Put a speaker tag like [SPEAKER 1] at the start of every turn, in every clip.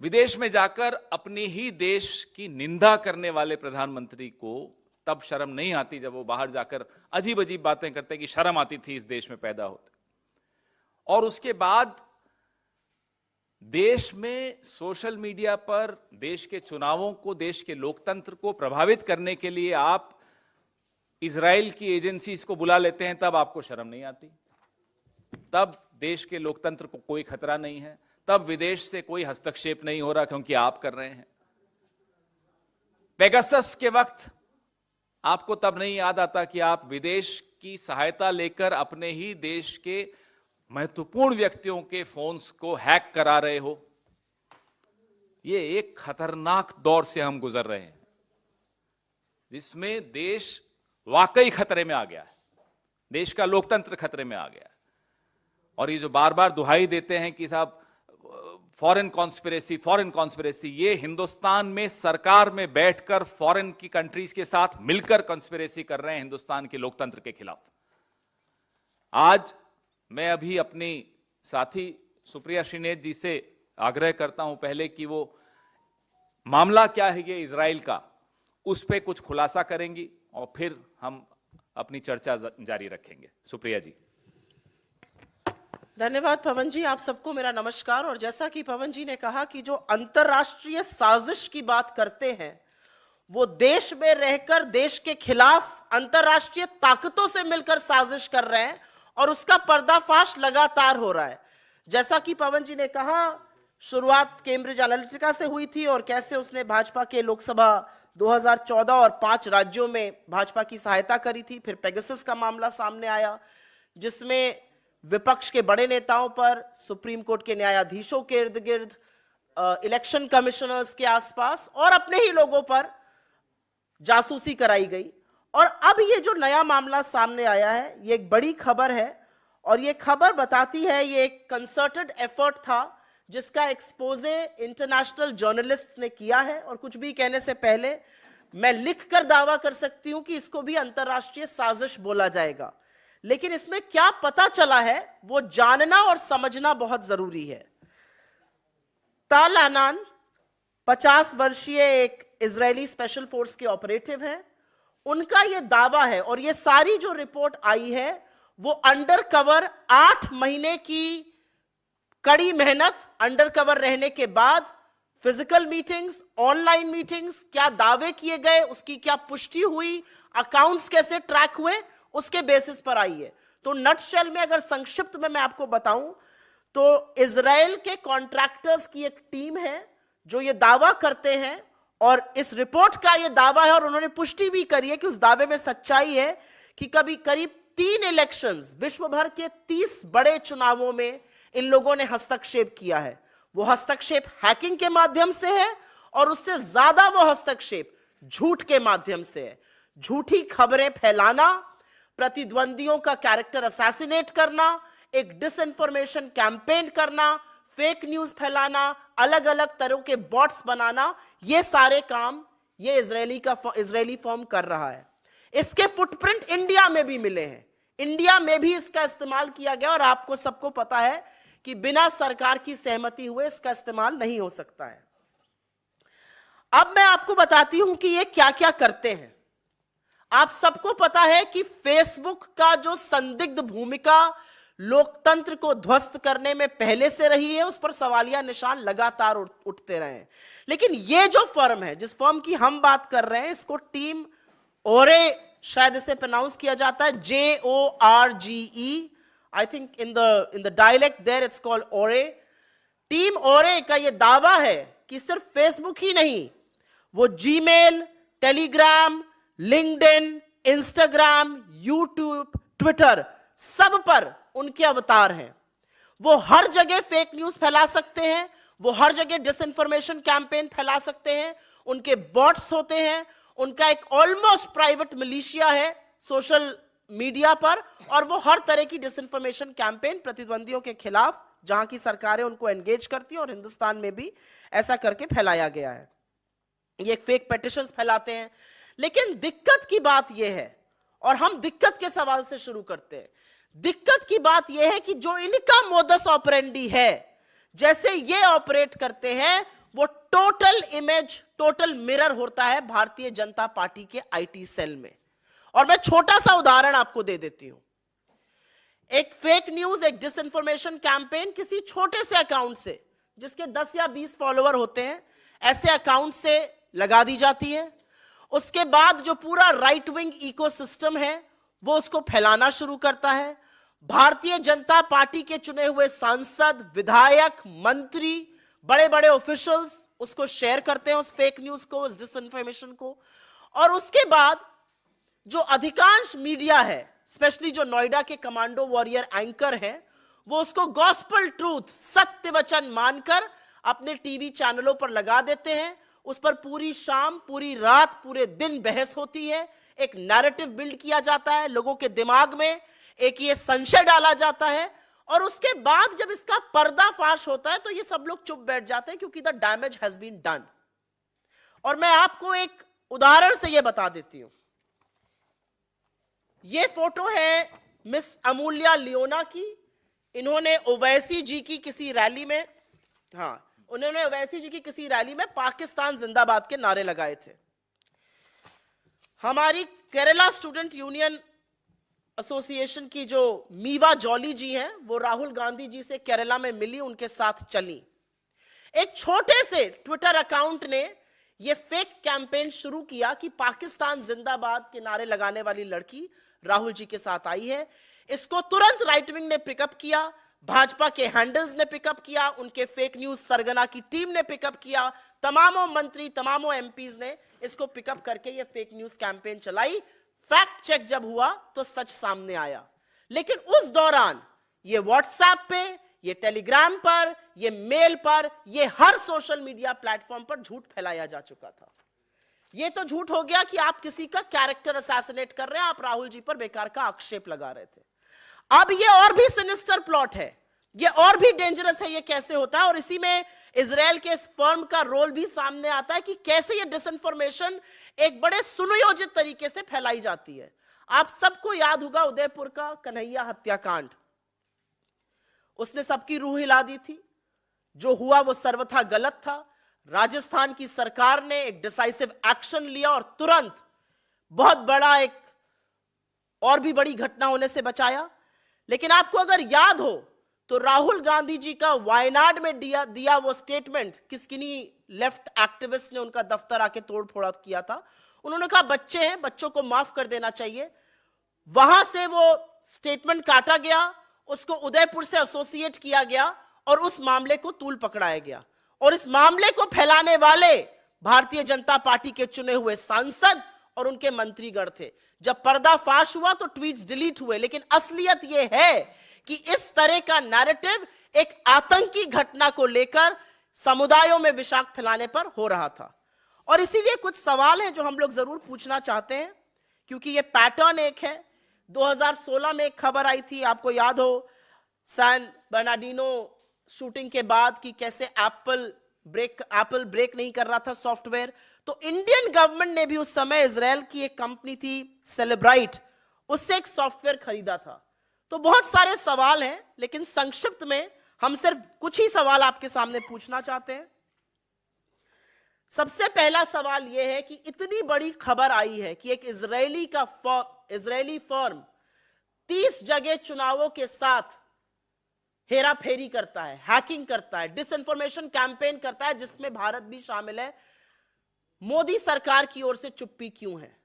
[SPEAKER 1] विदेश में जाकर अपने ही देश की निंदा करने वाले प्रधानमंत्री को तब शर्म नहीं आती जब वो बाहर जाकर अजीब अजीब बातें करते कि शर्म आती थी इस देश में पैदा होते। और उसके बाद देश में सोशल मीडिया पर देश के चुनावों को, देश के लोकतंत्र को प्रभावित करने के लिए आप इजराइल की एजेंसीज को बुला लेते हैं, तब आपको शर्म नहीं आती। तब देश के लोकतंत्र को कोई खतरा नहीं है, तब विदेश से कोई हस्तक्षेप नहीं हो रहा क्योंकि आप कर रहे हैं। पेगासस के वक्त आपको तब नहीं याद आता कि आप विदेश की सहायता लेकर अपने ही देश के महत्वपूर्ण व्यक्तियों के फोन्स को हैक करा रहे हो। यह एक खतरनाक दौर से हम गुजर रहे हैं जिसमें देश वाकई खतरे में आ गया है, देश का लोकतंत्र खतरे में आ गया है। और ये जो बार बार दुहाई देते हैं कि साहब फॉरेन कॉन्स्पिरेसी, ये हिंदुस्तान में सरकार में बैठकर फॉरेन की कंट्रीज के साथ मिलकर कॉन्स्पिरेसी कर रहे हैं हिंदुस्तान के लोकतंत्र के खिलाफ। आज मैं अभी अपनी साथी सुप्रिया श्रीनेत जी से आग्रह करता हूं पहले कि वो मामला क्या है ये इजराइल का, उस पर कुछ खुलासा करेंगी और फिर हम अपनी चर्चा जारी रखेंगे। सुप्रिया जी।
[SPEAKER 2] धन्यवाद पवन जी, आप सबको मेरा नमस्कार। और जैसा कि पवन जी ने कहा कि जो अंतर्राष्ट्रीय साजिश की बात करते हैं वो देश में रहकर देश के खिलाफ अंतर्राष्ट्रीय ताकतों से मिलकर साजिश कर रहे हैं और उसका पर्दाफाश लगातार हो रहा है। जैसा कि पवन जी ने कहा, शुरुआत कैम्ब्रिज एनालिटिका से हुई थी और कैसे उसने भाजपा के लोकसभा 2014 और 5 राज्यों में भाजपा की सहायता करी थी। फिर पेगासस का मामला सामने आया जिसमें विपक्ष के बड़े नेताओं पर, सुप्रीम कोर्ट के न्यायाधीशों के इर्द गिर्द, इलेक्शन कमिश्नर्स के आसपास और अपने ही लोगों पर जासूसी कराई गई। और अब ये जो नया मामला सामने आया है ये एक बड़ी खबर है और ये खबर बताती है ये एक कंसर्टेड एफर्ट था जिसका एक्सपोजे इंटरनेशनल जर्नलिस्ट्स ने किया है। और कुछ भी कहने से पहले मैं लिखकर दावा कर सकती हूं कि इसको भी अंतर्राष्ट्रीय साजिश बोला जाएगा, लेकिन इसमें क्या पता चला है वो जानना और समझना बहुत जरूरी है। ताल अनान 50 वर्षीय एक इजरायली स्पेशल फोर्स के ऑपरेटिव हैं। उनका ये दावा है और ये सारी जो रिपोर्ट आई है वो अंडर कवर 8 महीने की कड़ी मेहनत, अंडर कवर रहने के बाद फिजिकल मीटिंग्स, ऑनलाइन मीटिंग्स, क्या दावे किए गए, उसकी क्या पुष्टि हुई, अकाउंट्स कैसे ट्रैक हुए, उसके बेसिस पर आई है। तो नटशेल में अगर संक्षिप्त में मैं आपको बताऊं तो इजराइल के कॉन्ट्रैक्टर्स की एक टीम है जो ये दावा करते हैं और इस रिपोर्ट का ये दावा है और उन्होंने पुष्टि भी करी है कि उस दावे में सच्चाई है कि कभी करीब 3 इलेक्शंस, विश्व भर के 30 बड़े चुनावों में इन लोगों ने हस्तक्षेप किया है। वो हस्तक्षेप हैकिंग के माध्यम से है और उससे ज्यादा वो हस्तक्षेप झूठ के माध्यम से है। झूठी खबरें फैलाना, प्रतिद्वंदियों का कैरेक्टर असैसिनेट करना, एक डिसइंफॉर्मेशन कैंपेन करना, फेक न्यूज फैलाना, अलग अलग तरह के बॉट्स बनाना, ये सारे काम ये इजरायली फर्म कर रहा है। इसके फुटप्रिंट इंडिया में भी मिले हैं, इंडिया में भी इसका इस्तेमाल किया गया और आपको सबको पता है कि बिना सरकार की सहमति हुए इसका इस्तेमाल नहीं हो सकता है। अब मैं आपको बताती हूं कि ये क्या क्या करते हैं। आप सबको पता है कि फेसबुक का जो संदिग्ध भूमिका लोकतंत्र को ध्वस्त करने में पहले से रही है, उस पर सवालिया निशान लगातार उठते रहे हैं। लेकिन ये जो फर्म है, जिस फर्म की हम बात कर रहे हैं, इसको टीम ओरे, शायद इसे प्रोनाउंस किया जाता है JORGE, I think in the dialect there it's called ओरे। टीम ओरे का ये दावा है कि सिर्फ फेसबुक ही नहीं, वो Gmail, Telegram, LinkedIn, Instagram, YouTube, Twitter, सब पर उनके अवतार हैं। वो हर जगह फेक न्यूज फैला सकते हैं, वो हर जगह डिसइंफॉर्मेशन कैंपेन फैला सकते हैं, उनके बॉट्स होते हैं, उनका एक ऑलमोस्ट प्राइवेट मिलिशिया है सोशल मीडिया पर और वो हर तरह की डिसइंफॉर्मेशन कैंपेन प्रतिद्वंदियों के खिलाफ, जहां की सरकारें उनको एंगेज करती हैं और हिंदुस्तान में भी ऐसा करके फैलाया गया है। ये एक फेक पिटिशंस फैलाते हैं। लेकिन दिक्कत की बात यह है, और हम दिक्कत के सवाल से शुरू करते हैं। दिक्कत की बात यह है कि जो इनका मोडस ऑपरेंडी है, जैसे ये ऑपरेट करते हैं, वो टोटल इमेज, टोटल मिरर होता है भारतीय जनता पार्टी के आईटी सेल में। और मैं छोटा सा उदाहरण आपको दे देती हूं। एक फेक न्यूज, एक डिसइंफॉर्मेशन कैंपेन किसी छोटे से अकाउंट से, जिसके 10 या 20 फॉलोअर होते हैं, ऐसे अकाउंट से लगा दी जाती है। उसके बाद जो पूरा राइट विंग इकोसिस्टम है वो उसको फैलाना शुरू करता है। भारतीय जनता पार्टी के चुने हुए सांसद, विधायक, मंत्री, बड़े बड़े ऑफिशियल्स उसको शेयर करते हैं, उस फेक न्यूज को, उस डिसइंफॉर्मेशन को। और उसके बाद जो अधिकांश मीडिया है, स्पेशली जो नोएडा के कमांडो वॉरियर एंकर हैं, वो उसको गॉस्पल ट्रूथ, सत्य वचन मानकर अपने टीवी चैनलों पर लगा देते हैं। उस पर पूरी शाम, पूरी रात, पूरे दिन बहस होती है, एक नैरेटिव बिल्ड किया जाता है, लोगों के दिमाग में एक ये संशय डाला जाता है। और उसके बाद जब इसका पर्दाफाश होता है तो ये सब लोग चुप बैठ जाते हैं, क्योंकि the damage has been done. और मैं आपको एक उदाहरण से ये बता देती हूं। ये फोटो है मिस अमूल्या लियोना की। इन्होंने ओवैसी जी की किसी रैली में, उन्होंने ओवैसी जी की किसी रैली में पाकिस्तान जिंदाबाद के नारे लगाए थे। हमारी केरला स्टूडेंट यूनियन एसोसिएशन की जो मीवा जॉली जी हैं, वो राहुल गांधी जी से केरला में मिली, उनके साथ चली। एक छोटे से ट्विटर अकाउंट ने यह फेक कैंपेन शुरू किया कि पाकिस्तान जिंदाबाद के नारे लगाने वाली लड़की राहुल जी के साथ आई है। इसको तुरंत राइट विंग ने पिकअप किया, भाजपा के हैंडल्स ने पिकअप किया, उनके फेक न्यूज सरगना की टीम ने पिकअप किया, तमामों मंत्री, तमामों एमपीज ने इसको पिकअप करके ये फेक न्यूज कैंपेन चलाई। फैक्ट चेक जब हुआ तो सच सामने आया। लेकिन उस दौरान ये व्हाट्सएप पे, ये टेलीग्राम पर, ये मेल पर, ये हर सोशल मीडिया प्लेटफॉर्म पर झूठ फैलाया जा चुका था। ये तो झूठ हो गया कि आप किसी का कैरेक्टर असैसिनेट कर रहे हैं, आप राहुल जी पर बेकार का आक्षेप लगा रहे थे। अब ये और भी सिनिस्टर प्लॉट है, ये और भी डेंजरस है। ये कैसे होता है? और इसी में इजराइल के इस फर्म का रोल भी सामने आता है कि कैसे ये डिसइंफॉर्मेशन एक बड़े सुनियोजित तरीके से फैलाई जाती है। आप सबको याद होगा उदयपुर का कन्हैया हत्याकांड, उसने सबकी रूह हिला दी थी। जो हुआ वो सर्वथा गलत था। राजस्थान की सरकार ने एक डिसाइसिव एक्शन लिया और तुरंत बहुत बड़ा एक और भी बड़ी घटना होने से बचाया। लेकिन आपको अगर याद हो तो राहुल गांधी जी का वायनाड में दिया वो स्टेटमेंट, किन्हीं लेफ्ट एक्टिविस्ट ने उनका दफ्तर आके तोड़ फोड़ किया था। उन्होंने कहा बच्चे हैं, बच्चों को माफ कर देना चाहिए। वहां से वो स्टेटमेंट काटा गया, उसको उदयपुर से एसोसिएट किया गया और उस मामले को तूल पकड़ाया गया। और इस मामले को फैलाने वाले भारतीय जनता पार्टी के चुने हुए सांसद और उनके मंत्रीगण थे। जब पर्दाफाश हुआ तो ट्वीट्स डिलीट हुए। लेकिन असलियत यह है कि इस तरह का नैरेटिव एक आतंकी घटना को लेकर समुदायों में विषाक्त फैलाने पर हो रहा था। और इसीलिए कुछ सवाल हैं जो हम लोग जरूर पूछना चाहते हैं, क्योंकि यह पैटर्न एक है। 2016 में एक खबर आई थी, आपको याद हो, सैन बर्नार्डिनो शूटिंग के बाद कि कैसे एप्पल ब्रेक नहीं कर रहा था सॉफ्टवेयर। तो इंडियन गवर्नमेंट ने भी उस समय इजराइल की एक कंपनी थी सेलेब्राइट, उससे एक सॉफ्टवेयर खरीदा था। तो बहुत सारे सवाल हैं, लेकिन संक्षिप्त में हम सिर्फ कुछ ही सवाल आपके सामने पूछना चाहते हैं। सबसे पहला सवाल यह है कि इतनी बड़ी खबर आई है कि एक इजरायली फर्म 30 जगह चुनावों के साथ हेरा फेरी करता है, हैकिंग करता है, डिसइंफॉर्मेशन कैंपेन करता है, जिसमें भारत भी शामिल है। मोदी सरकार की ओर से चुप्पी क्यों है?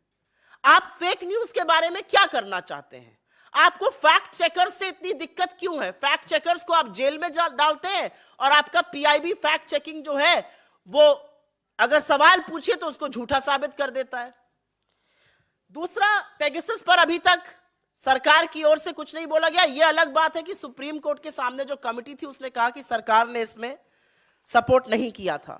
[SPEAKER 2] आप फेक न्यूज के बारे में क्या करना चाहते हैं? आपको फैक्ट चेकर्स से इतनी दिक्कत क्यों है? फैक्ट चेकर्स को आप जेल में डालते हैं और आपका पीआईबी फैक्ट चेकिंग जो है वो अगर सवाल पूछिए तो उसको झूठा साबित कर देता है। दूसरा, पेगासस पर अभी तक सरकार की ओर से कुछ नहीं बोला गया। यह अलग बात है कि सुप्रीम कोर्ट के सामने जो कमिटी थी उसने कहा कि सरकार ने इसमें सपोर्ट नहीं किया था।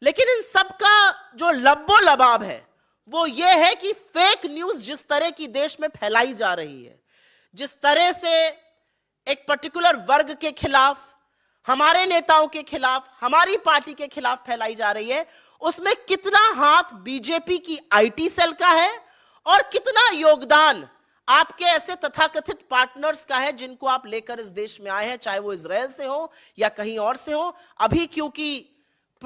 [SPEAKER 2] लेकिन इन सब का जो लब्बो लबाब है वो ये है कि फेक न्यूज जिस तरह की देश में फैलाई जा रही है, जिस तरह से एक पर्टिकुलर वर्ग के खिलाफ, हमारे नेताओं के खिलाफ, हमारी पार्टी के खिलाफ फैलाई जा रही है, उसमें कितना हाथ बीजेपी की आईटी सेल का है और कितना योगदान आपके ऐसे तथाकथित पार्टनर्स का है जिनको आप लेकर इस देश में आए हैं, चाहे वो इजराइल से हो या कहीं और से हो। अभी क्योंकि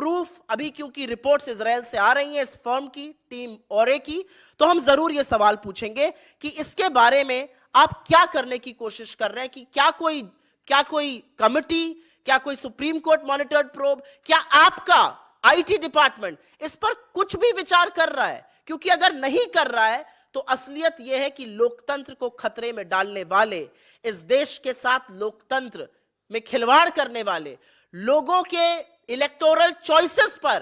[SPEAKER 2] प्रूफ अभी, क्योंकि रिपोर्ट्स इजराइल से आ रही हैं इस फर्म की, टीम ओरे की, तो हम जरूर ये सवाल पूछेंगे कि इसके बारे में आप क्या करने की कोशिश कर रहे हैं, कि क्या कोई कमिटी, क्या कोई सुप्रीम कोर्ट मॉनिटर्ड प्रोब, क्या आपका आईटी डिपार्टमेंट इस पर कुछ भी विचार कर रहा है? क्योंकि अगर नहीं कर रहा है तो असलियत यह है कि लोकतंत्र को खतरे में डालने वाले, इस देश के साथ लोकतंत्र में खिलवाड़ करने वाले, लोगों के इलेक्टोरल चॉइसेस पर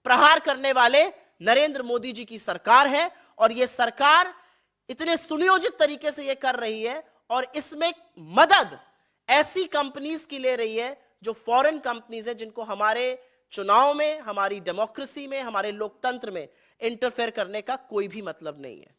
[SPEAKER 2] प्रहार करने वाले नरेंद्र मोदी जी की सरकार है। और यह सरकार इतने सुनियोजित तरीके से यह कर रही है और इसमें मदद ऐसी कंपनीज की ले रही है जो फॉरेन कंपनीज है, जिनको हमारे चुनाव में, हमारी डेमोक्रेसी में, हमारे लोकतंत्र में इंटरफेयर करने का कोई भी मतलब नहीं है।